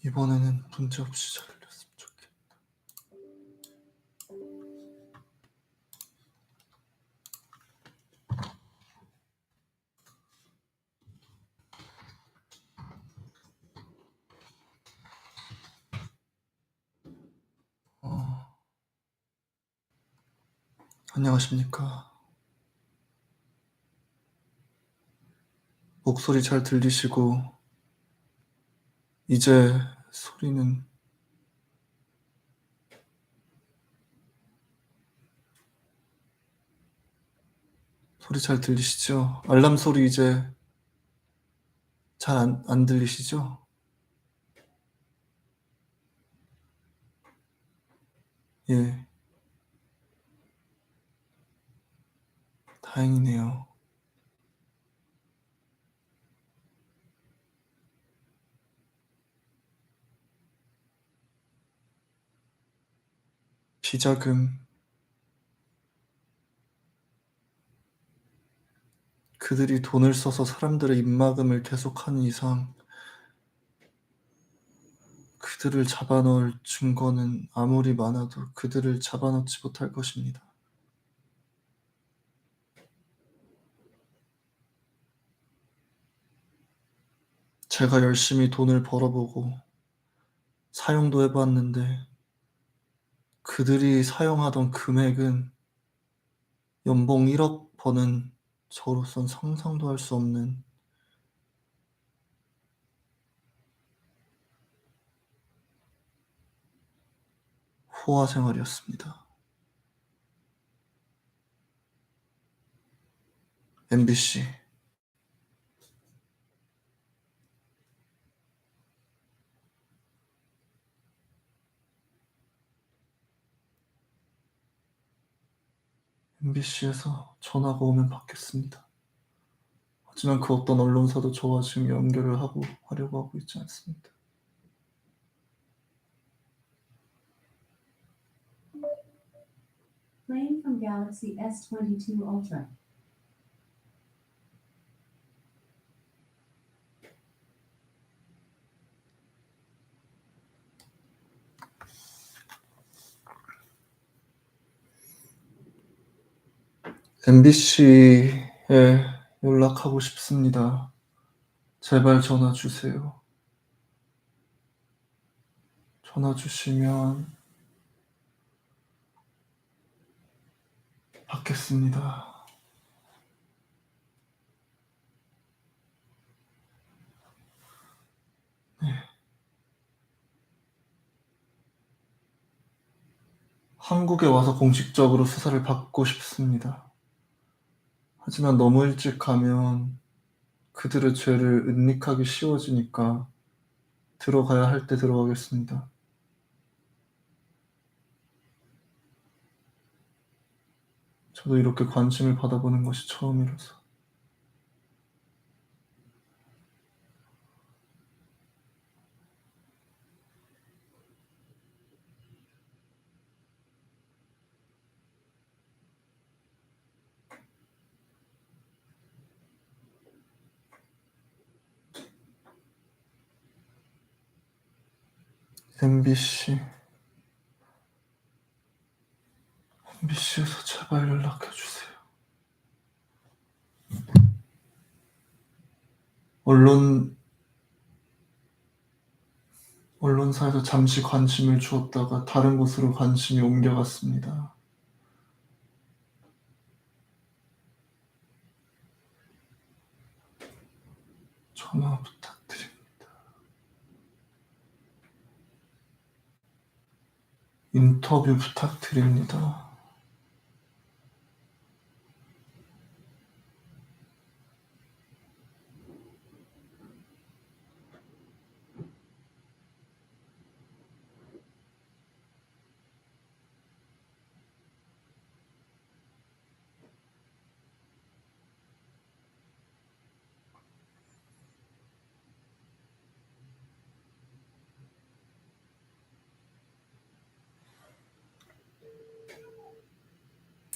이번에는 문제없이 잘 들렸으면 좋겠다. 안녕하십니까. 목소리 잘 들리시고 이제 소리 잘 들리시죠? 알람 소리 이제 잘 안 들리시죠? 예. 다행이네요. 비자금. 그들이 돈을 써서 사람들의 입막음을 계속하는 이상 그들을 잡아넣을 증거는 아무리 많아도 그들을 잡아넣지 못할 것입니다. 제가 열심히 돈을 벌어보고 사용도 해봤는데 그들이 사용하던 금액은 연봉 1억 버는 저로선 상상도 할 수 없는 호화 생활이었습니다. MBC. MBC에서 전화가 오면 받겠습니다. 하지만 그 어떤 언론사도 저와 지금 연결을 하려고 하고 있지 않습니다. Playing from Galaxy S22 Ultra. MBC에 연락하고 싶습니다. 제발 전화 주세요. 전화 주시면 받겠습니다. 네. 한국에 와서 공식적으로 수사를 받고 싶습니다. 하지만 너무 일찍 가면 그들의 죄를 은닉하기 쉬워지니까 들어가야 할 때 들어가겠습니다. 저도 이렇게 관심을 받아보는 것이 처음이라서. MBC에서 제발 연락해 주세요. 언론사에서 잠시 관심을 주었다가 다른 곳으로 관심이 옮겨갔습니다. 전화 부탁드립니다. 인터뷰 부탁드립니다.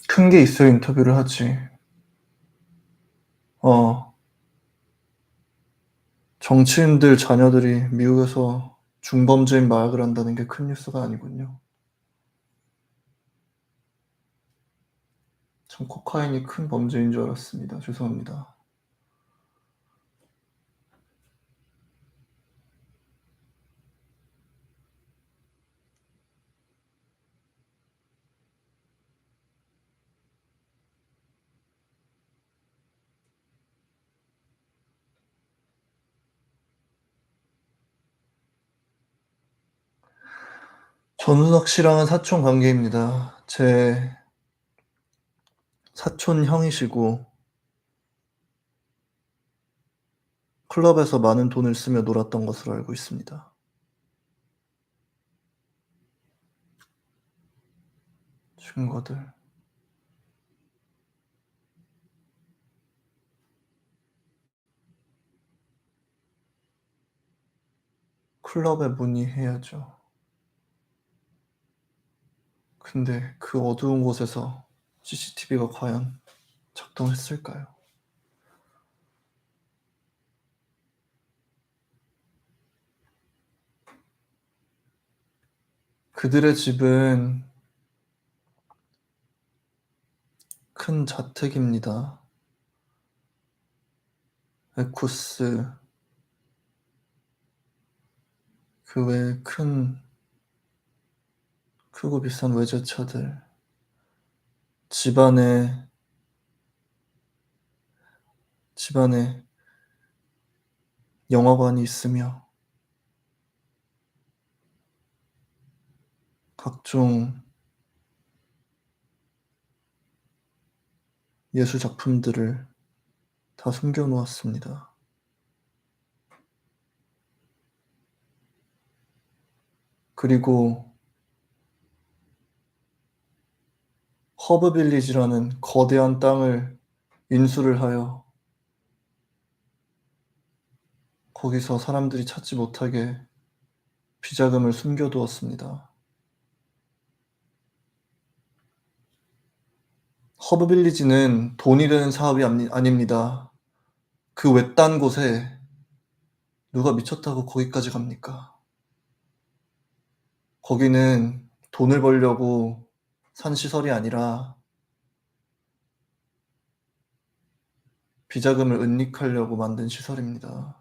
큰 게 있어야 인터뷰를 하지. 정치인들 자녀들이 미국에서 중범죄인 마약을 한다는 게 큰 뉴스가 아니군요. 전 코카인이 큰 범죄인 줄 알았습니다. 죄송합니다. 전우석 씨랑은 사촌 관계입니다. 제 사촌 형이시고 클럽에서 많은 돈을 쓰며 놀았던 것으로 알고 있습니다. 증거들. 클럽에 문의해야죠. 근데 그 어두운 곳에서 CCTV가 과연 작동했을까요? 그들의 집은 큰 자택입니다. 에쿠스, 그 외에 크고 비싼 외제차들, 집안에 영화관이 있으며 각종 예술 작품들을 다 숨겨 놓았습니다. 그리고 허브 빌리지라는 거대한 땅을 인수를 하여 거기서 사람들이 찾지 못하게 비자금을 숨겨두었습니다. 허브 빌리지는 돈이 되는 사업이 아닙니다. 그 외딴 곳에 누가 미쳤다고 거기까지 갑니까? 거기는 돈을 벌려고 산 시설이 아니라 비자금을 은닉하려고 만든 시설입니다.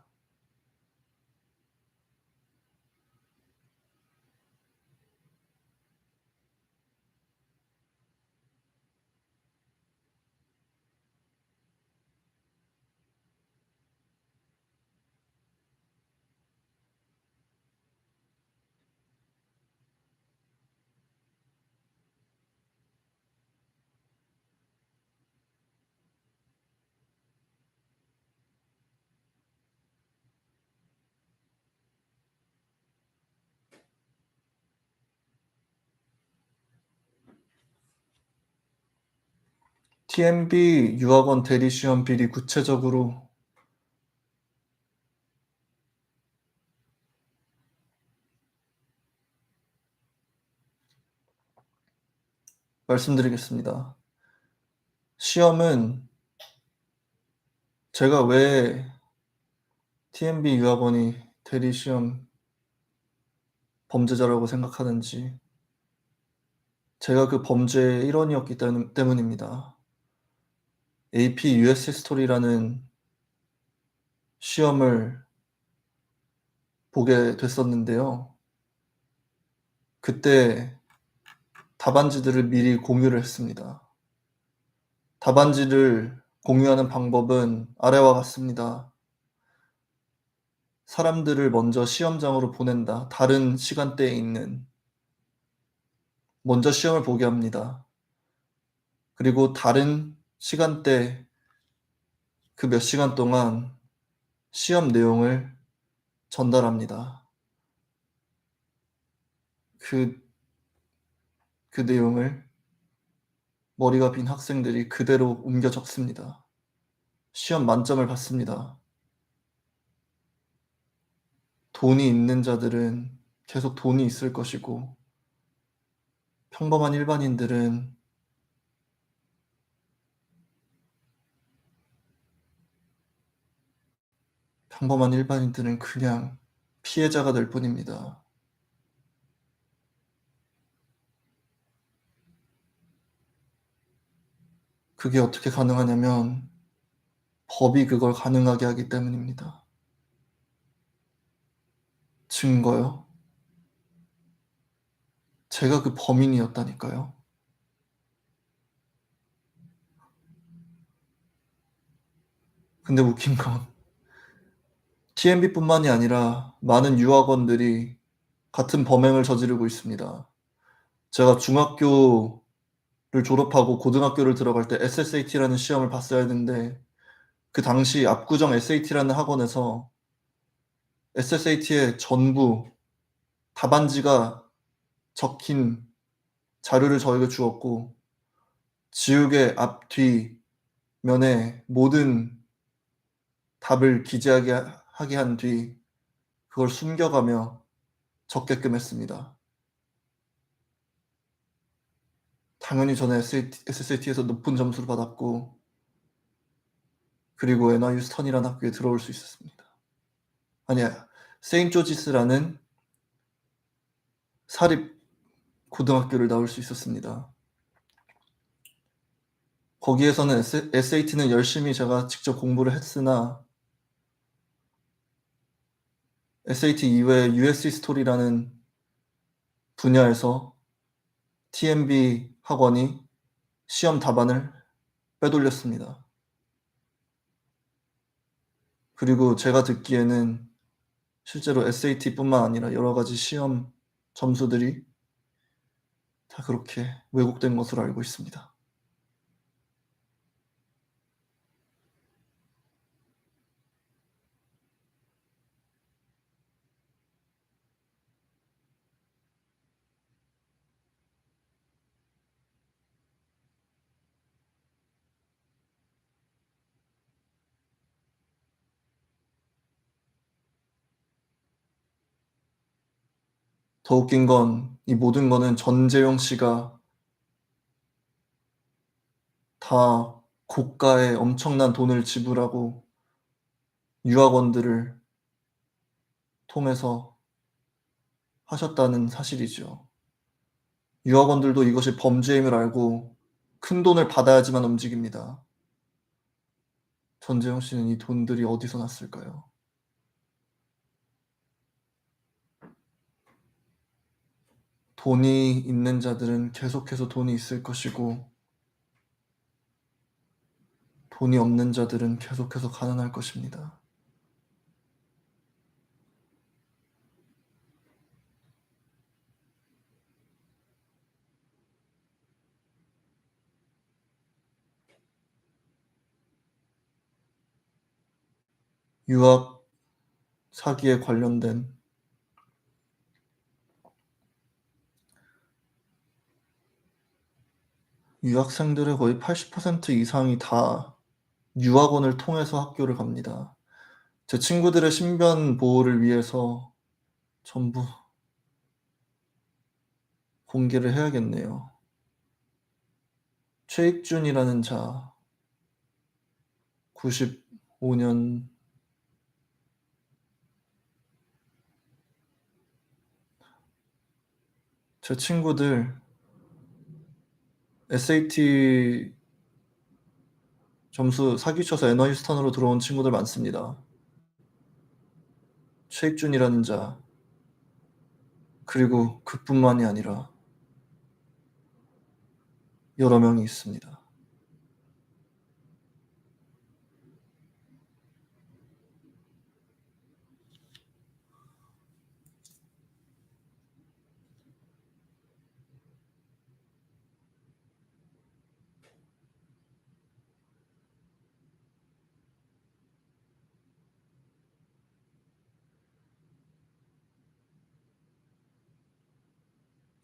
TMB 유학원 대리시험 비리 구체적으로 말씀드리겠습니다. 시험은 제가 왜 TMB 유학원이 대리시험 범죄자라고 생각하는지 제가 그 범죄의 일원이었기 때문입니다. AP US 히스토리라는 시험을 보게 됐었는데요. 그때 답안지들을 미리 공유를 했습니다. 답안지를 공유하는 방법은 아래와 같습니다. 사람들을 먼저 시험장으로 보낸다. 다른 시간대에 있는 먼저 시험을 보게 합니다. 그리고 다른 시간대 그 몇 시간 동안 시험 내용을 전달합니다. 그 내용을 머리가 빈 학생들이 그대로 옮겨 적습니다. 시험 만점을 받습니다. 돈이 있는 자들은 계속 돈이 있을 것이고 평범한 일반인들은 그냥 피해자가 될 뿐입니다. 그게 어떻게 가능하냐면 법이 그걸 가능하게 하기 때문입니다. 증거요? 제가 그 범인이었다니까요. 근데 웃긴 건 TMB뿐만이 아니라 많은 유학원들이 같은 범행을 저지르고 있습니다. 제가 중학교를 졸업하고 고등학교를 들어갈 때 SSAT라는 시험을 봤어야 했는데 그 당시 압구정 SAT라는 학원에서 SSAT의 전부 답안지가 적힌 자료를 저에게 주었고 지우개 앞, 뒤 면에 모든 답을 기재하게 하게 한 뒤 그걸 숨겨가며 적게끔 했습니다. 당연히 저는 SSAT에서 높은 점수를 받았고 그리고 NYU 스턴이라는 학교에 들어올 수 있었습니다. 아니야, 세인트 조지스라는 사립 고등학교를 나올 수 있었습니다. 거기에서는 SAT는 열심히 제가 직접 공부를 했으나 SAT 이외에 US 스토리라는 분야에서 TMB 학원이 시험 답안을 빼돌렸습니다. 그리고 제가 듣기에는 실제로 SAT뿐만 아니라 여러 가지 시험 점수들이 다 그렇게 왜곡된 것으로 알고 있습니다. 더 웃긴 건 이 모든 거는 전재용 씨가 다 고가의 엄청난 돈을 지불하고 유학원들을 통해서 하셨다는 사실이죠. 유학원들도 이것이 범죄임을 알고 큰돈을 받아야지만 움직입니다. 전재용 씨는 이 돈들이 어디서 났을까요? 돈이 있는 자들은 계속해서 돈이 있을 것이고 돈이 없는 자들은 계속해서 가난할 것입니다. 유학 사기에 관련된 유학생들의 거의 80% 이상이 다 유학원을 통해서 학교를 갑니다. 제 친구들의 신변 보호를 위해서 전부 공개를 해야겠네요. 최익준이라는 자, 95년 제 친구들 SAT 점수 사기쳐서 NYU 스턴으로 들어온 친구들 많습니다. 최익준이라는 자, 그리고 그뿐만이 아니라 여러 명이 있습니다.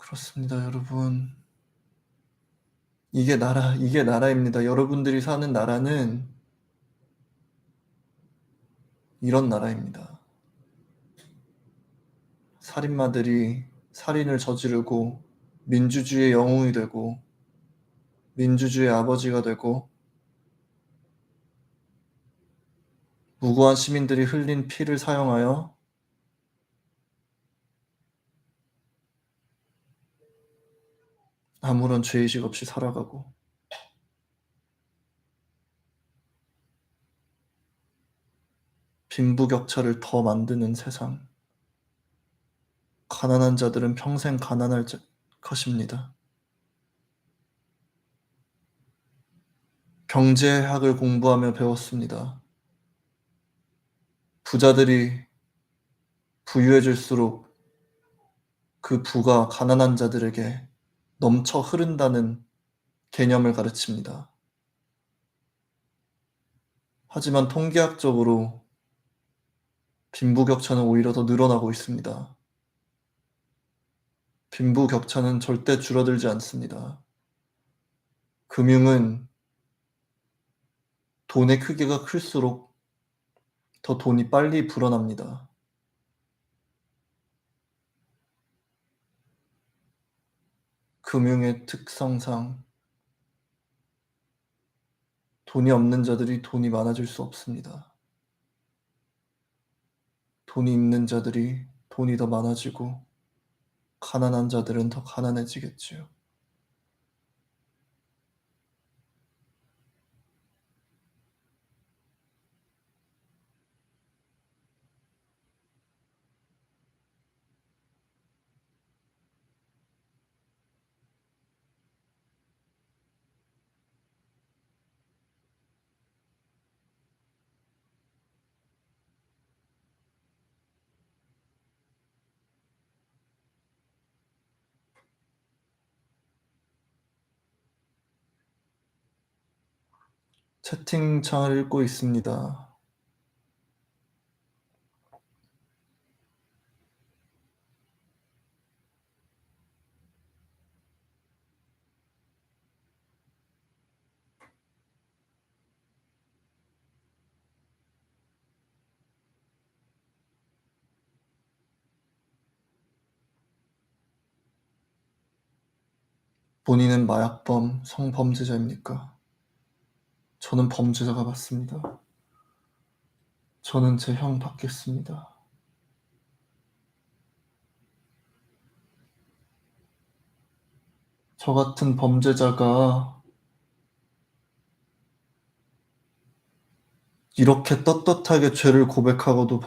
그렇습니다, 여러분. 이게 나라입니다. 여러분들이 사는 나라는 이런 나라입니다. 살인마들이 살인을 저지르고 민주주의의 영웅이 되고 민주주의의 아버지가 되고 무고한 시민들이 흘린 피를 사용하여 아무런 죄의식 없이 살아가고 빈부격차를 더 만드는 세상. 가난한 자들은 평생 가난할 것입니다. 경제학을 공부하며 배웠습니다. 부자들이 부유해질수록 그 부가 가난한 자들에게 넘쳐 흐른다는 개념을 가르칩니다. 하지만 통계학적으로 빈부격차는 오히려 더 늘어나고 있습니다. 빈부격차는 절대 줄어들지 않습니다. 금융은 돈의 크기가 클수록 더 돈이 빨리 불어납니다. 금융의 특성상 돈이 없는 자들이 돈이 많아질 수 없습니다. 돈이 있는 자들이 돈이 더 많아지고 가난한 자들은 더 가난해지겠지요. 채팅창을 읽고 있습니다. 본인은 마약범, 성범죄자입니까? 저는 범죄자가 맞습니다. 저는 제 형 받겠습니다. 저 같은 범죄자가 이렇게 떳떳하게 죄를 고백하고도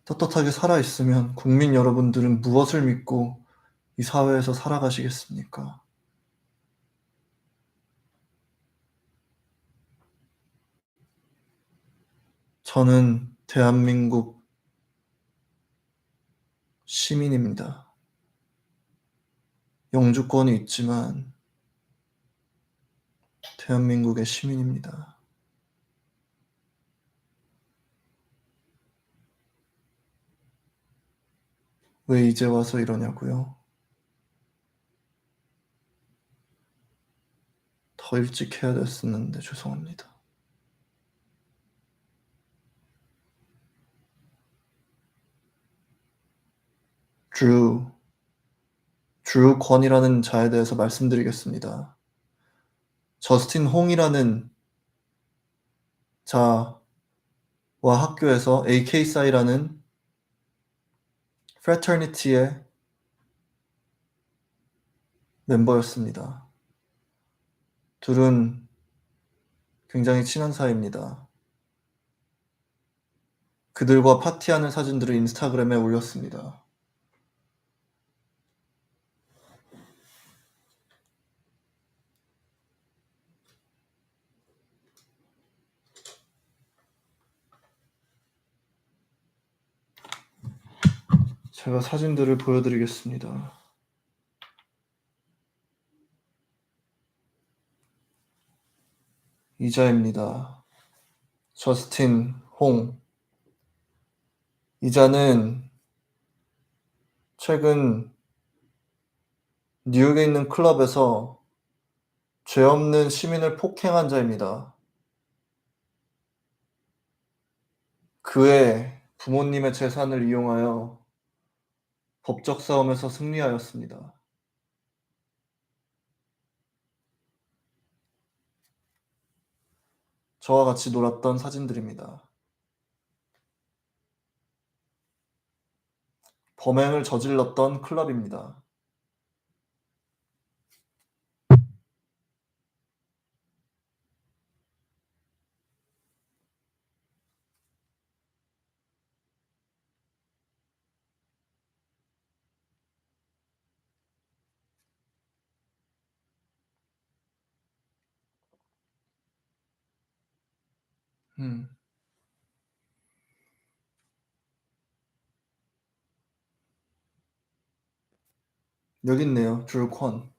떳떳하게 살아있으면 국민 여러분들은 무엇을 믿고 이 사회에서 살아가시겠습니까? 저는 대한민국 시민입니다. 영주권이 있지만 대한민국의 시민입니다. 왜 이제 와서 이러냐고요? 더 일찍 해야 됐었는데 죄송합니다. 드루 권이라는 자에 대해서 말씀드리겠습니다. 저스틴 홍이라는 자와 학교에서 AK사이라는 프래터니티의 멤버였습니다. 둘은 굉장히 친한 사이입니다. 그들과 파티하는 사진들을 인스타그램에 올렸습니다. 제가 사진들을 보여드리겠습니다. 이자입니다. 저스틴 홍. 이자는 최근 뉴욕에 있는 클럽에서 죄 없는 시민을 폭행한 자입니다. 그의 부모님의 재산을 이용하여 법적 싸움에서 승리하였습니다. 저와 같이 놀았던 사진들입니다. 범행을 저질렀던 클럽입니다. 음. 여기 있네요. 줄콘.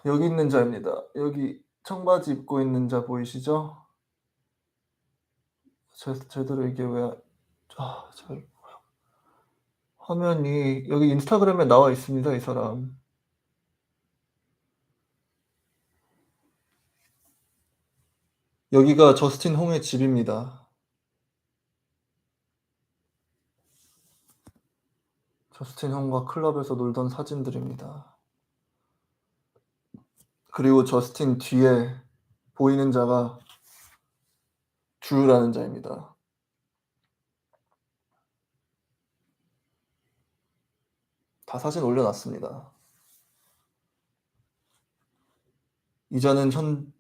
여기 있는 자입니다. 여기 청바지 입고 있는 자 보이시죠? 제대로 이게 왜 잘 화면이 여기 인스타그램에 나와 있습니다, 이 사람. 여기가 저스틴 홍의 집입니다. 저스틴 홍과 클럽에서 놀던 사진들입니다. 그리고 저스틴 뒤에 보이는 자가 드루라는 자입니다. 다 사진 올려놨습니다. 이 자는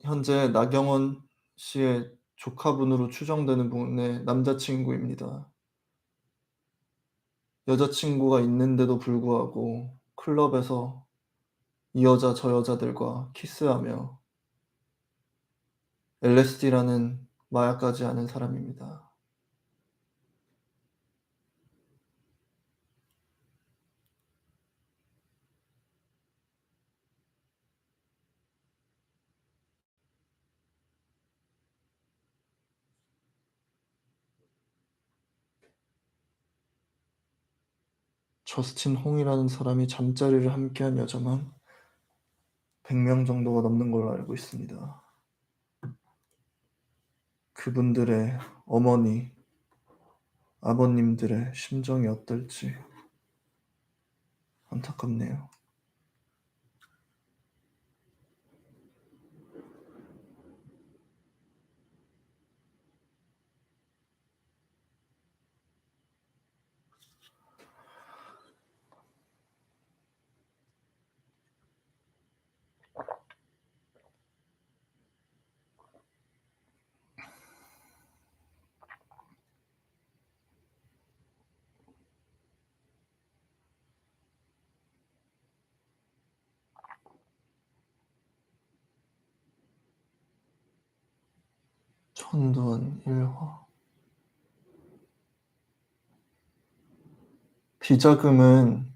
현재 나경원 씨의 조카분으로 추정되는 분의 남자친구입니다. 여자친구가 있는데도 불구하고 클럽에서 이 여자 저 여자들과 키스하며 LSD라는 마약까지 아는 사람입니다. 저스틴 홍이라는 사람이 잠자리를 함께한 여자만 100명 정도가 넘는 걸로 알고 있습니다. 그분들의 어머니, 아버님들의 심정이 어떨지 안타깝네요. 천돈 일화. 비자금은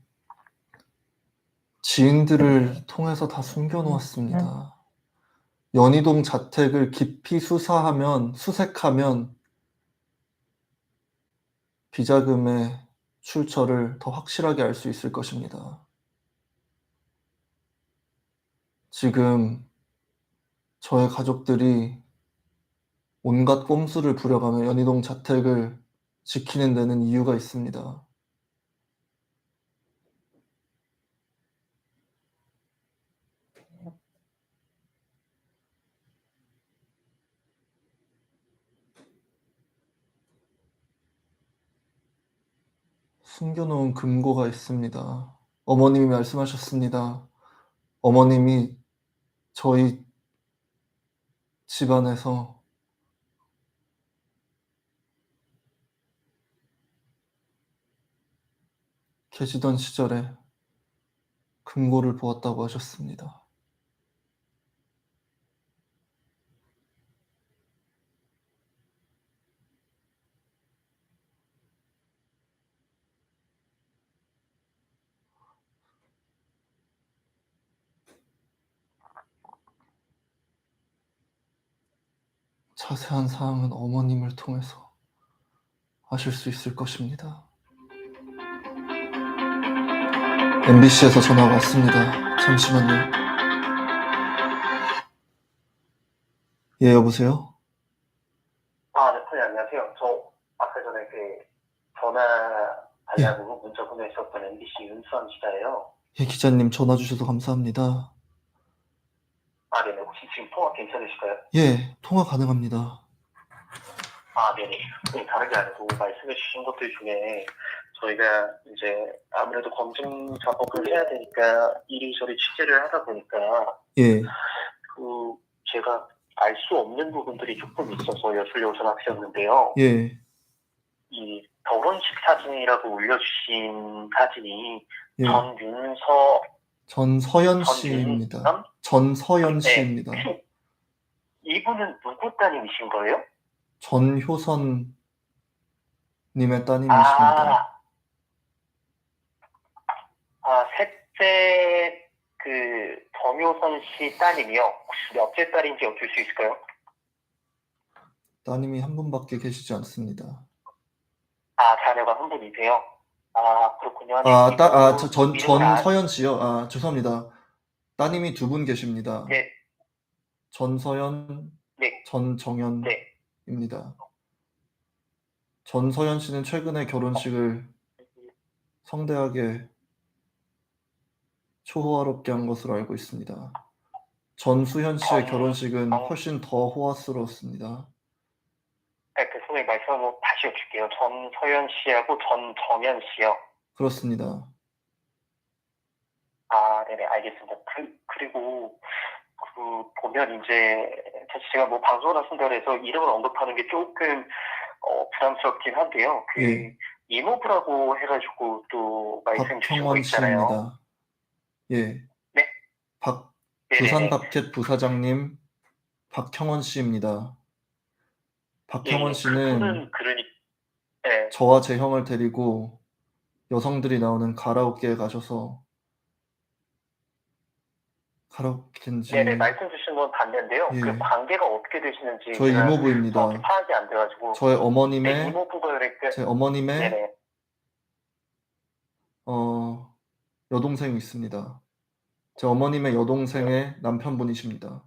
지인들을 통해서 다 숨겨놓았습니다. 연희동 자택을 깊이 수색하면 비자금의 출처를 더 확실하게 알 수 있을 것입니다. 지금 저의 가족들이 온갖 꼼수를 부려가며 연희동 자택을 지키는 데는 이유가 있습니다. 숨겨놓은 금고가 있습니다. 어머님이 말씀하셨습니다. 어머님이 저희 집안에서 계시던 시절에 금고를 보았다고 하셨습니다. 자세한 사항은 어머님을 통해서 아실 수 있을 것입니다. MBC에서 전화가 왔습니다. 잠시만요. 예, 여보세요? 네, 선생님 안녕하세요. 저 아까 전에 전화 달라고 문자 보내셨던 MBC 윤수환 기자예요. 예, 기자님 전화 주셔서 감사합니다. 네네. 혹시 지금 통화 괜찮으실까요? 예, 통화 가능합니다. 아, 네네. 다른 게 아니고 말씀해 주신 것들 중에 저희가 이제 아무래도 검증 작업을 해야 되니까 이리저리 취재를 하다 보니까 예, 제가 알 수 없는 부분들이 조금 있어서 여쭈려고 전화드렸는데요. 예, 이 결혼식 사진이라고 올려주신 사진이 예. 전서연 씨입니다. 전윤남? 전서연 네. 씨입니다. 이분은 누구 따님이신 거예요? 전효선 님의 따님이십니다. 셋째 정효선 씨 따님이요. 혹시 몇째 딸인지 여쭐 수 있을까요? 따님이 한 분밖에 계시지 않습니다. 자녀가 한 분이세요? 그렇군요. 전서연 씨요? 죄송합니다. 따님이 두 분 계십니다. 네. 전서연, 네. 전정연입니다. 네. 전서연 씨는 최근에 결혼식을 성대하게 초호화롭게 한 것으로 알고 있습니다. 전수현 씨의 결혼식은 훨씬 더 호화스러웠습니다. 네, 선생님 말씀 한번 다시 여쭐게요. 전서연 씨하고 전정연 씨요. 그렇습니다. 네네, 알겠습니다. 그리고 보면 이제 사실 제가 뭐 방송을 하신다고 해서 이름을 언급하는 게 조금 부담스럽긴 한데요. 예. 이모부라고 해가지고 또 말씀 주신 거 박형원 있잖아요. 씨입니다. 예. 네? 부산 밥켓 부사장님 박형원 씨입니다. 박형원 씨는 네. 저와 제 형을 데리고 여성들이 나오는 가라오케에 가셔서 가라오케인지 네네, 말씀 주신 건 봤는데요. 예. 그 관계가 어떻게 되시는지 저희 이모부입니다. 정확히 파악이 안 돼가지고. 저의 어머님의 네, 이모부가 제 어머님의 네네. 여동생이 있습니다. 제 어머님의 여동생의 남편분이십니다.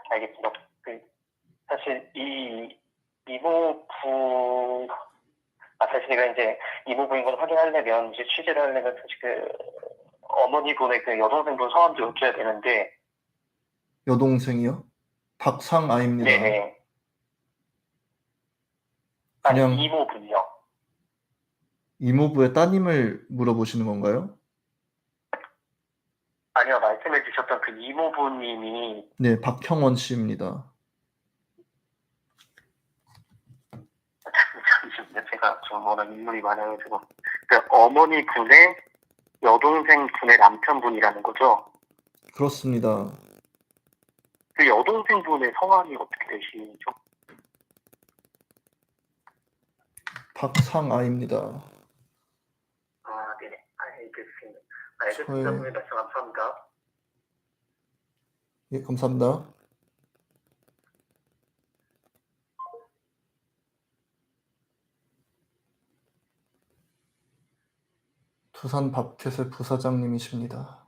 알겠습니다. 사실 이모부, 사실 제가 이제 이모부인 걸 확인하려면, 이제 취재를 하려면, 사실 어머니분의 여동생분 성함도 여쭤야 되는데. 여동생이요? 박상아입니다. 네네. 그냥 이모분이요. 이모부의 따님을 물어보시는 건가요? 아니요, 말씀해 주셨던 이모부님이. 네, 박형원 씨입니다. 제가 좀 워낙 인물이 많아가지고. 어머니 분의 여동생 분의 남편분이라는 거죠? 그렇습니다. 여동생 분의 성함이 어떻게 되시죠? 박상아입니다. 네네. 알겠습니다. 선생님 말씀 감사합니다. 예, 감사합니다. 두산 밥켓의 부사장님이십니다.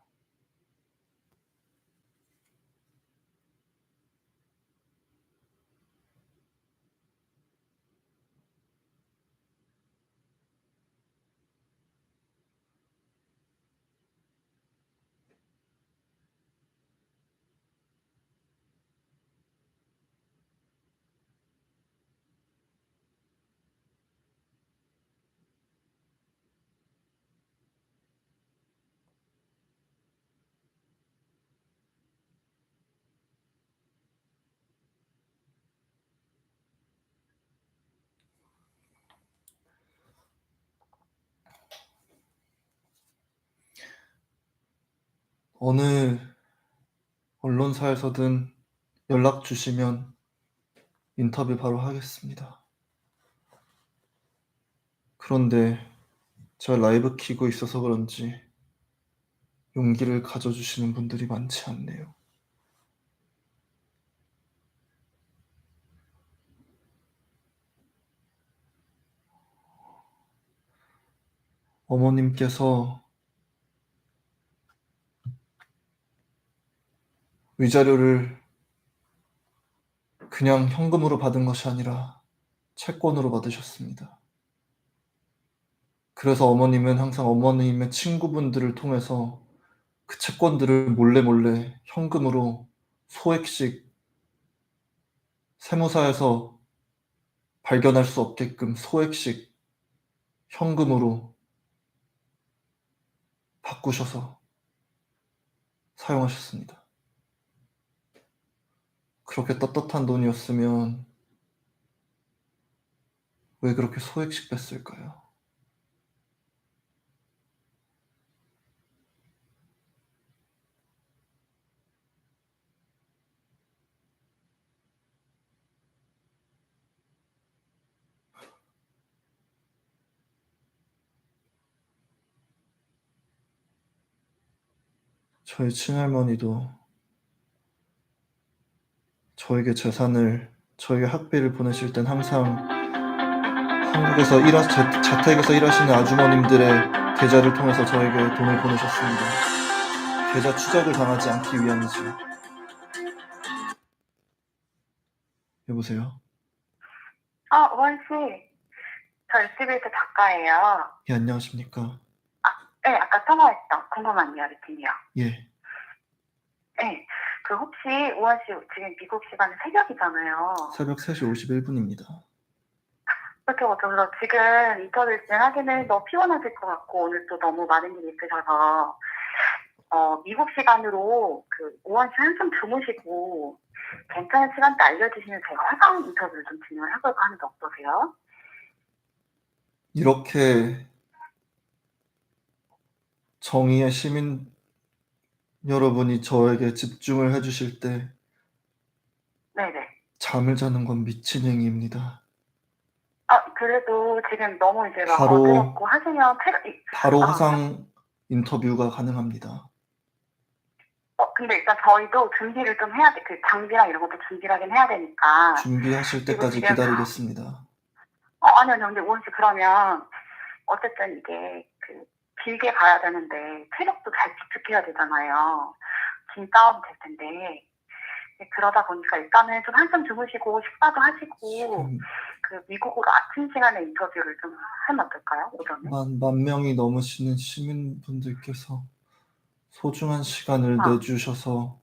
어느 언론사에서든 연락 주시면 인터뷰 바로 하겠습니다. 그런데 제가 라이브 키고 있어서 그런지 용기를 가져주시는 분들이 많지 않네요. 어머님께서 위자료를 그냥 현금으로 받은 것이 아니라 채권으로 받으셨습니다. 그래서 어머님은 항상 어머님의 친구분들을 통해서 그 채권들을 몰래 현금으로 소액씩 세무사에서 발견할 수 없게끔 소액씩 현금으로 바꾸셔서 사용하셨습니다. 그렇게 떳떳한 돈이었으면 왜 그렇게 소액씩 뺐을까요? 저희 친할머니도 저에게 저에게 학비를 보내실 땐 항상 자택에서 일하시는 아주머님들의 계좌를 통해서 저에게 돈을 보내셨습니다. 계좌 추적을 당하지 않기 위함이지요. 여보세요? 우원 씨, 저 SBS 작가예요. 예, 안녕하십니까? 네, 아까 통화했던 궁금한 이야기팀이요. 예, 네, 혹시 우원 씨 지금 미국 시간은 새벽이잖아요. 새벽 3시 51분입니다. 그래서 지금 인터뷰 진행하기는 너무 피곤하실 것 같고 오늘 또 너무 많은 일이 있으셔서 미국 시간으로 우원 씨 한숨 주무시고 괜찮은 시간대 알려주시면 제가 화상 인터뷰를 좀 진행을 해볼까 하는데 어떠세요? 이렇게 정의의 시민 여러분이 저에게 집중을 해주실 때 네네. 잠을 자는 건 미친 행위입니다. 그래도 지금 너무 이제 막 바로- 어지럽고 하시면 바로 화상 인터뷰가 가능합니다. 근데 일단 저희도 준비를 좀 해야 돼. 장비랑 이런 것도 준비를 하긴 해야 되니까. 준비하실 때까지 지금- 기다리겠습니다. 아니요. 근데 우원 씨 그러면 어쨌든 이게 길게 가야 되는데 체력도 잘 지켜야 되잖아요. 긴 싸움이 될 텐데. 그러다 보니까 일단은 좀 한숨 주무시고 식사도 하시고 지금 미국으로 아침 시간에 인터뷰를 좀 하면 어떨까요? 오전에? 만 명이 넘으시는 시민분들께서 소중한 시간을 내주셔서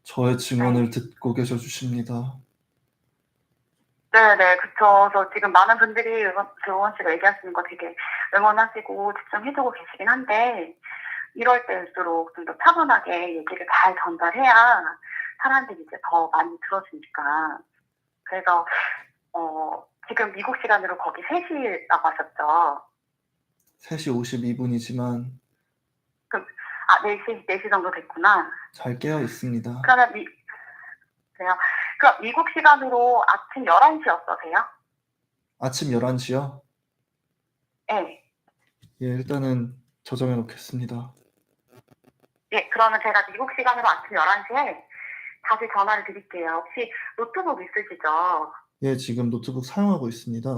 저의 증언을 듣고 계셔 주십니다. 네네, 그쵸. 저 지금 많은 분들이 우원 씨가 얘기하시는 거 되게 응원하시고 집중해주고 계시긴 한데, 이럴 때일수록 좀 더 차분하게 얘기를 잘 전달해야 사람들이 이제 더 많이 들어주니까. 그래서, 지금 미국 시간으로 거기 3시라고 하셨죠? 3시 52분이지만 4시 정도 됐구나. 잘 깨어 있습니다. 그러면 그럼 미국 시간으로 아침 11시 어떠세요? 아침 11시요? 네. 예, 일단은 저장해 놓겠습니다. 예, 그러면 제가 미국 시간으로 아침 11시에 다시 전화를 드릴게요. 혹시 노트북 있으시죠? 예, 지금 노트북 사용하고 있습니다.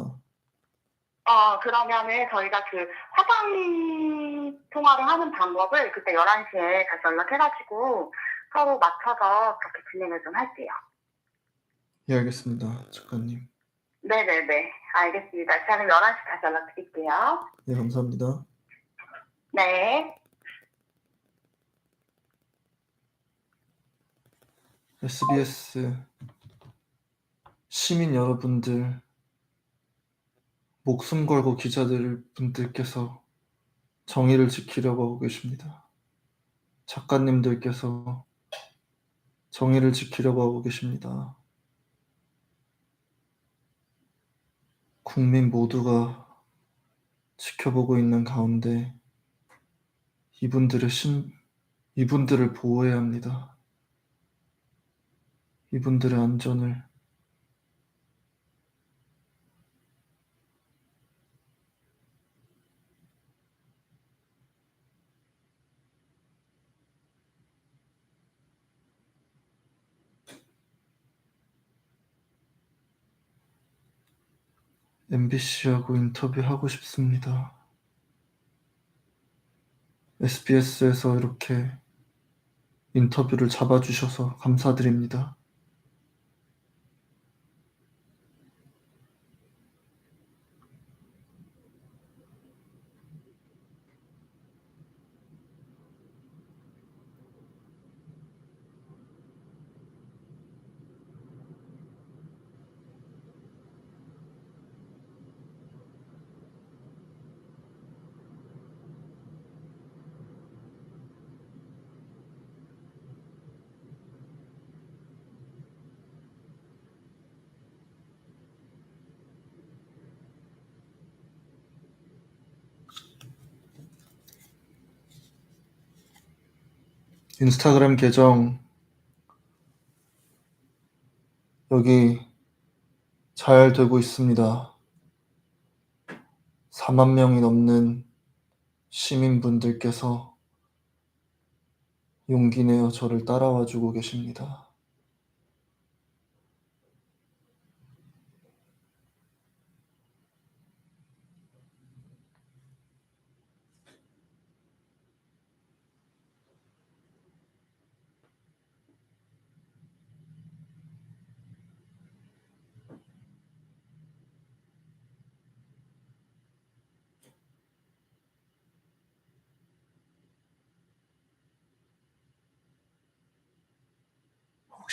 그러면은 저희가 화상 통화를 하는 방법을 그때 11시에 다시 연락해가지고 서로 맞춰서 그렇게 진행을 좀 할게요. 예, 알겠습니다. 작가님. 네네네. 알겠습니다. 제가 그럼 11시 다시 연락드릴게요. 예, 감사합니다. 네. SBS 시민 여러분들, 목숨 걸고 기자분들께서 정의를 지키려고 하고 계십니다. 작가님들께서 정의를 지키려고 하고 계십니다. 국민 모두가 지켜보고 있는 가운데 이분들을 보호해야 합니다. 이분들의 안전을. MBC하고 인터뷰하고 싶습니다. SBS에서 이렇게 인터뷰를 잡아주셔서 감사드립니다. 인스타그램 계정 여기 잘 되고 있습니다. 4만 명이 넘는 시민분들께서 용기 내어 저를 따라와 주고 계십니다.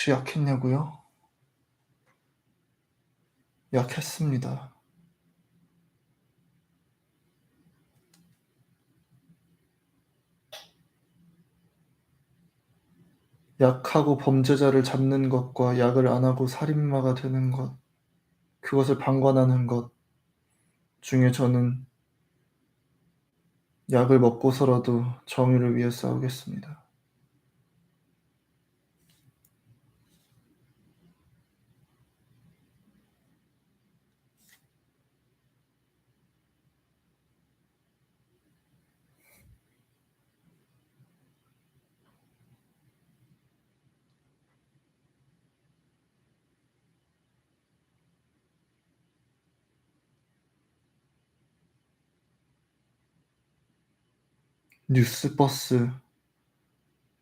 혹시 약했냐고요? 약했습니다. 약하고 범죄자를 잡는 것과 약을 안 하고 살인마가 되는 것, 그것을 방관하는 것 중에 저는 약을 먹고서라도 정의를 위해 싸우겠습니다.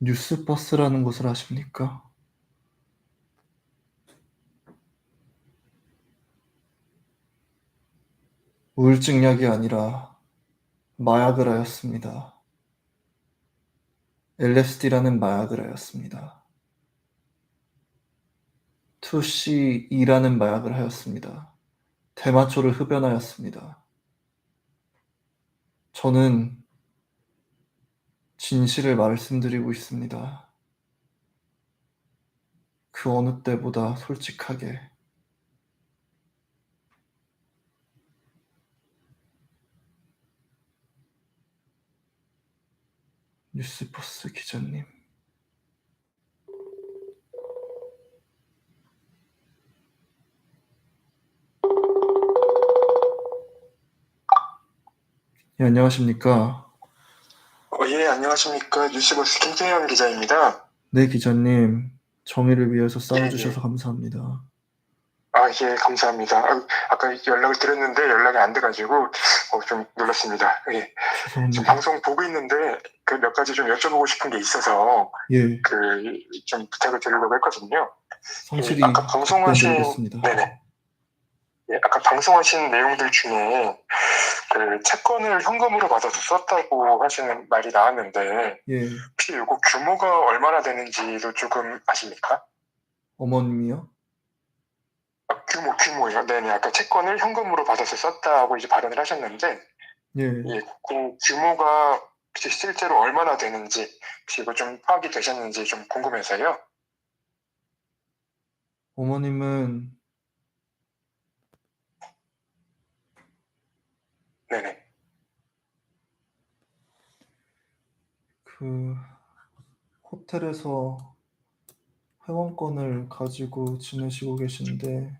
뉴스버스라는 곳을 아십니까? 우울증 약이 아니라 마약을 하였습니다. LSD라는 마약을 하였습니다. 2CE라는 마약을 하였습니다. 대마초를 흡연하였습니다. 저는 진실을 말씀드리고 있습니다. 그 어느 때보다 솔직하게. 뉴스버스 기자님. 예, 안녕하십니까? 예, 안녕하십니까. 뉴스버스 김태현 기자입니다. 네, 기자님. 정의를 위해서 예, 싸워주셔서 예. 감사합니다. 예, 감사합니다. 아까 연락을 드렸는데 연락이 안 돼가지고 좀 놀랐습니다. 예. 지금 죄송합니다. 방송 보고 있는데 그 몇 가지 좀 여쭤보고 싶은 게 있어서 예, 좀 부탁을 드리려고 했거든요. 성실히 아까 방송하신 답변드리겠습니다. 네네. 예, 아까 방송하신 내용들 중에 그 채권을 현금으로 받아서 썼다고 하시는 말이 나왔는데 예, 혹시 이거 규모가 얼마나 되는지도 조금 아십니까? 어머님이요? 규모요. 네네. 아까 채권을 현금으로 받아서 썼다고 이제 발언을 하셨는데, 예, 예, 그 규모가 혹시 실제로 얼마나 되는지, 혹시 이거 좀 파악이 되셨는지 좀 궁금해서요. 어머님은 네네. 그 호텔에서 회원권을 가지고 지내시고 계신데,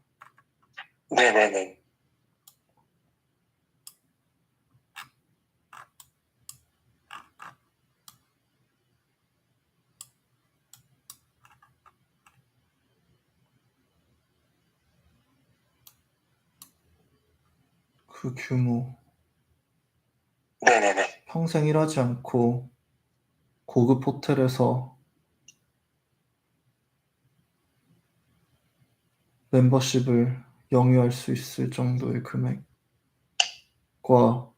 네네네. 그 규모, 네네네. 평생 일하지 않고 고급 호텔에서 멤버십을 영유할 수 있을 정도의 금액과 어,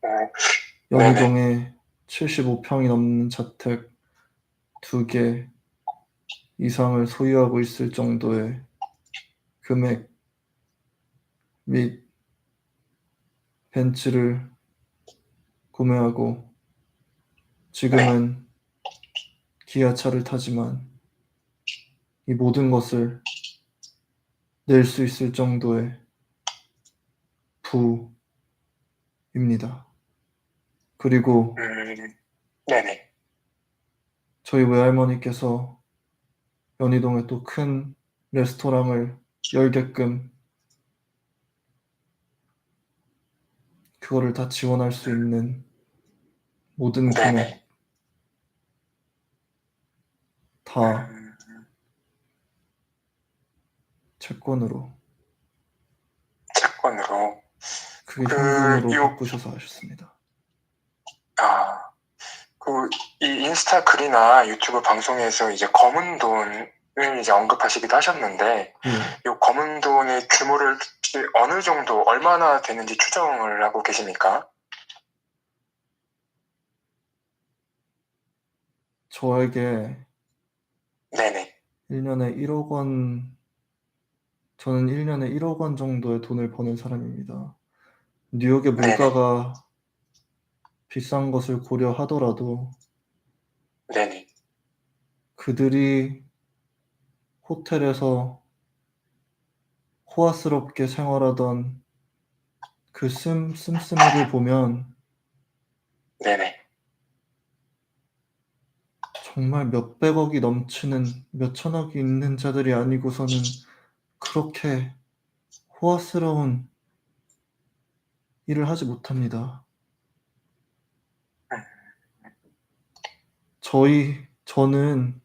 연희동에 75평이 넘는 자택 2개 이상을 소유하고 있을 정도의 금액 및 벤츠를 구매하고 지금은 기아차를 타지만 이 모든 것을 낼 수 있을 정도의 부입니다. 그리고 네네. 저희 외할머니께서 연희동에 또 큰 레스토랑을 열게끔 그거를 다 지원할 수 있는 모든 금액 네네. 다 채권으로, 채권으로. 그게 그, 현금으로 요, 바꾸셔서 하셨습니다. 아, 이 인스타 글이나 유튜브 방송에서 이제 검은 돈을 이제 언급하시기도 하셨는데, 예. 이 검은 돈의 규모를 혹시 어느 정도, 얼마나 되는지 추정을 하고 계십니까? 저에게 네네. 1년에 1억 원, 저는 1년에 1억 원 정도의 돈을 버는 사람입니다. 뉴욕의 네네. 물가가 비싼 것을 고려하더라도 네네. 그들이 호텔에서 호화스럽게 생활하던 그 씀씀이를 보면 네네. 정말 몇백억이 넘치는, 몇천억이 있는 자들이 아니고서는 그렇게 호화스러운 일을 하지 못합니다. 저는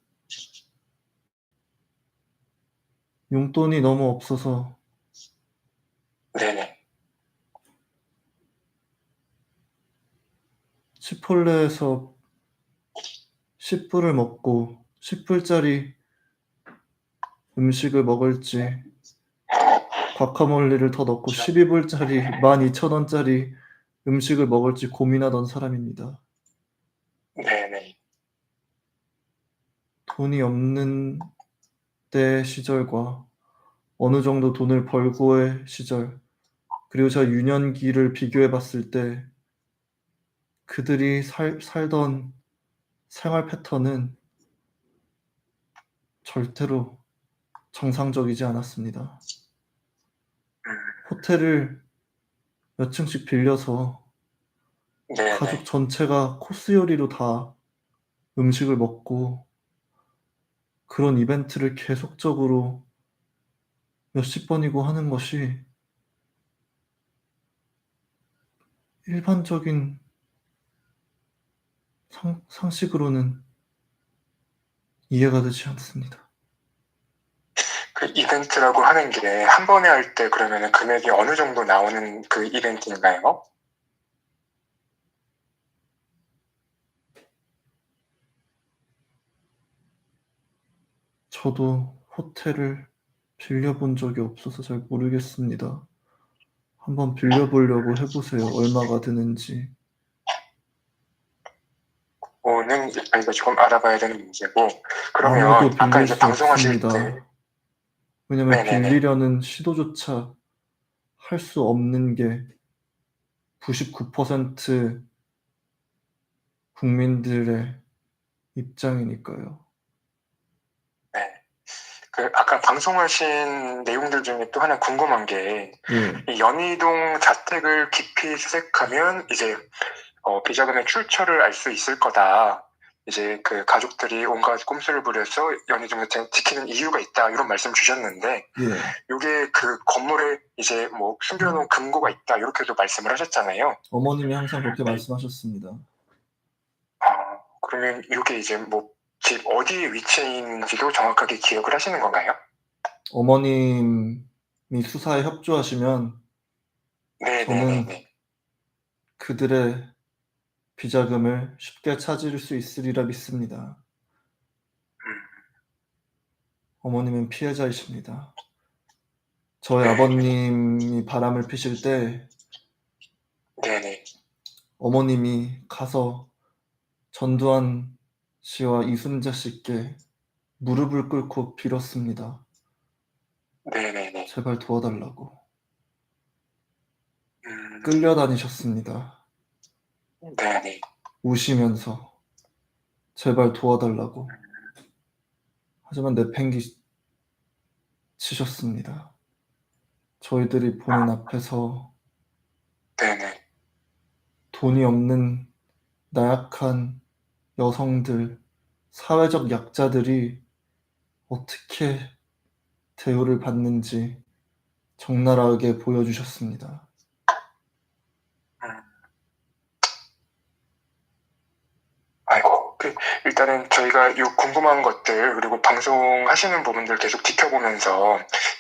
용돈이 너무 없어서 네네. 치폴레에서 10불을 먹고 10불짜리 음식을 먹을지 과카몰리를 더 넣고 12불짜리 12,000원짜리 음식을 먹을지 고민하던 사람입니다. 네네. 돈이 없는 때 시절과 어느 정도 돈을 벌고의 시절, 그리고 제가 유년기를 비교해 봤을 때 그들이 살던 생활 패턴은 절대로 정상적이지 않았습니다. 호텔을 몇 층씩 빌려서 가족 네네. 전체가 코스 요리로 다 음식을 먹고 그런 이벤트를 계속적으로 몇십 번이고 하는 것이 일반적인 상식으로는 이해가 되지 않습니다. 그 이벤트라고 하는 게 한 번에 할 때 그러면은 금액이 어느 정도 나오는 그 이벤트인가요? 저도 호텔을 빌려본 적이 없어서 잘 모르겠습니다. 한번 빌려보려고 해보세요. 얼마가 드는지. 는 저희가 조금 알아봐야 되는 문제고, 아무도 그러면 아까 빌릴 이제 수 방송하실 때, 없습니다. 왜냐면 네네네. 빌리려는 시도조차 할 수 없는 게 99% 국민들의 입장이니까요. 네. 그 아까 방송하신 내용들 중에 또 하나 궁금한 게, 예. 이 연희동 자택을 깊이 수색하면 이제 비자금의 출처를 알 수 있을 거다. 이제 그 가족들이 온갖 꼼수를 부려서 연희동 자택을 지키는 이유가 있다. 이런 말씀 주셨는데, 예. 요게 그 건물에 이제 뭐 숨겨놓은 금고가 있다. 이렇게도 말씀을 하셨잖아요. 어머님이 항상 그렇게 네. 말씀하셨습니다. 그러면 이게 이제 뭐 집 어디에 위치해 있는지도 정확하게 기억을 하시는 건가요? 어머님이 수사에 협조하시면 저는 네네네네. 그들의 비자금을 쉽게 찾을 수 있으리라 믿습니다. 어머님은 피해자이십니다. 저희 네. 아버님이 바람을 피실 때 네네. 어머님이 가서 전두환 씨와 이순자 씨께 무릎을 꿇고 빌었습니다. 네네네. 제발 도와달라고. 음, 끌려다니셨습니다. 네네. 우시면서 제발 도와달라고. 하지만 내팽개치셨습니다. 저희들이 보는 앞에서 네네. 돈이 없는 나약한 여성들, 사회적 약자들이 어떻게 대우를 받는지 적나라하게 보여주셨습니다. 아이고, 일단은 저희가 이 궁금한 것들, 그리고 방송하시는 부분들 계속 지켜보면서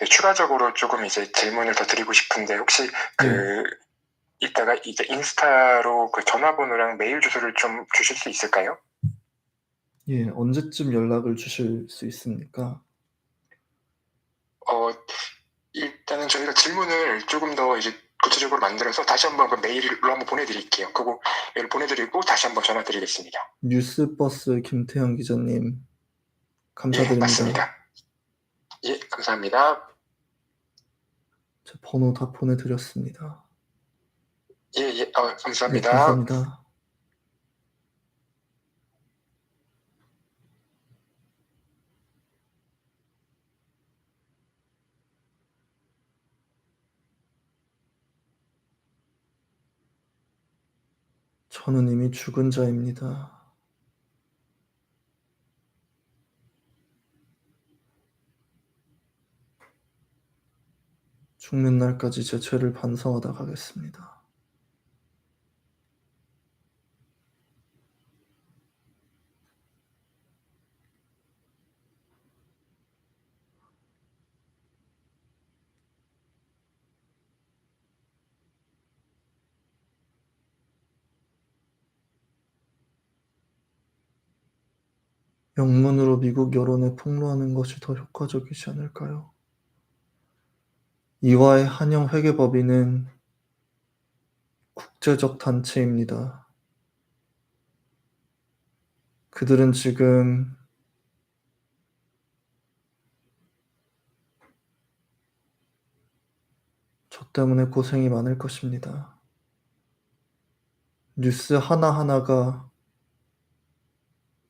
추가적으로 조금 이제 질문을 더 드리고 싶은데, 혹시 이따가 이제 인스타로 그 전화번호랑 메일 주소를 좀 주실 수 있을까요? 예, 언제쯤 연락을 주실 수 있습니까? 일단은 저희가 질문을 조금 더 이제 구체적으로 만들어서 다시 한번 그 메일로 한번 보내드릴게요. 그거 메일 보내드리고 다시 한번 전화드리겠습니다. 뉴스버스 김태형 기자님, 예, 감사드립니다. 맞습니다. 예, 감사합니다. 제 번호 다 보내드렸습니다. 예, 네, 감사합니다. 감사합니다. 저는 이미 죽은 자입니다. 죽는 날까지 제 죄를 반성하다 가겠습니다. 영문으로 미국 여론에 폭로하는 것이 더 효과적이지 않을까요? 이화의 한영회계법인은 국제적 단체입니다. 그들은 지금 저 때문에 고생이 많을 것입니다. 뉴스 하나하나가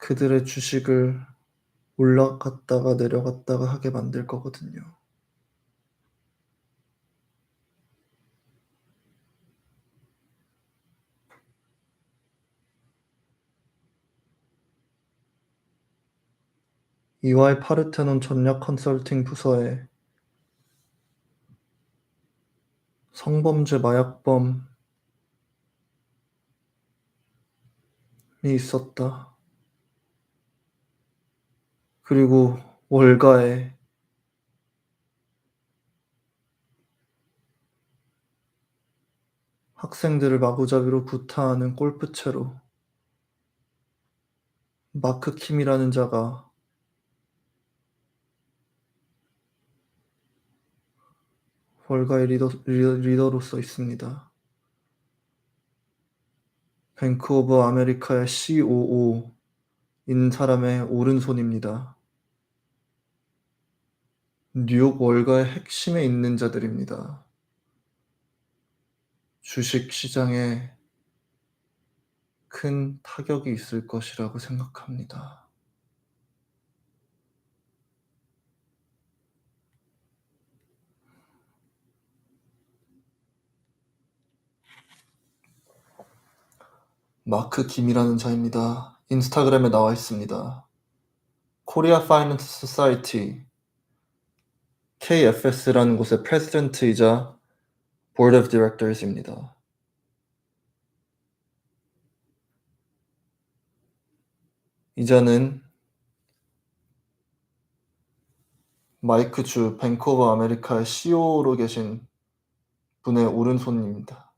그들의 주식을 올라갔다가 내려갔다가 하게 만들 거거든요. 이와의 파르테논 전략 컨설팅 부서에 성범죄 마약범이 있었다. 그리고 월가에 학생들을 마구잡이로 구타하는 골프채로 마크 킴이라는 자가 월가의 리더로서 있습니다. 뱅크 오브 아메리카의 COO인 사람의 오른손입니다. 뉴욕 월가의 핵심에 있는 자들입니다. 주식 시장에 큰 타격이 있을 것이라고 생각합니다. 마크 김이라는 자입니다. 인스타그램에 나와 있습니다. 코리아 파이낸스 소사이티 KFS라는 곳의 프레지던트이자 보드 오브 디렉터스입니다. 이 자는 마이크 주 뱅크 오브 아메리카의 CEO로 계신 분의 오른손입니다.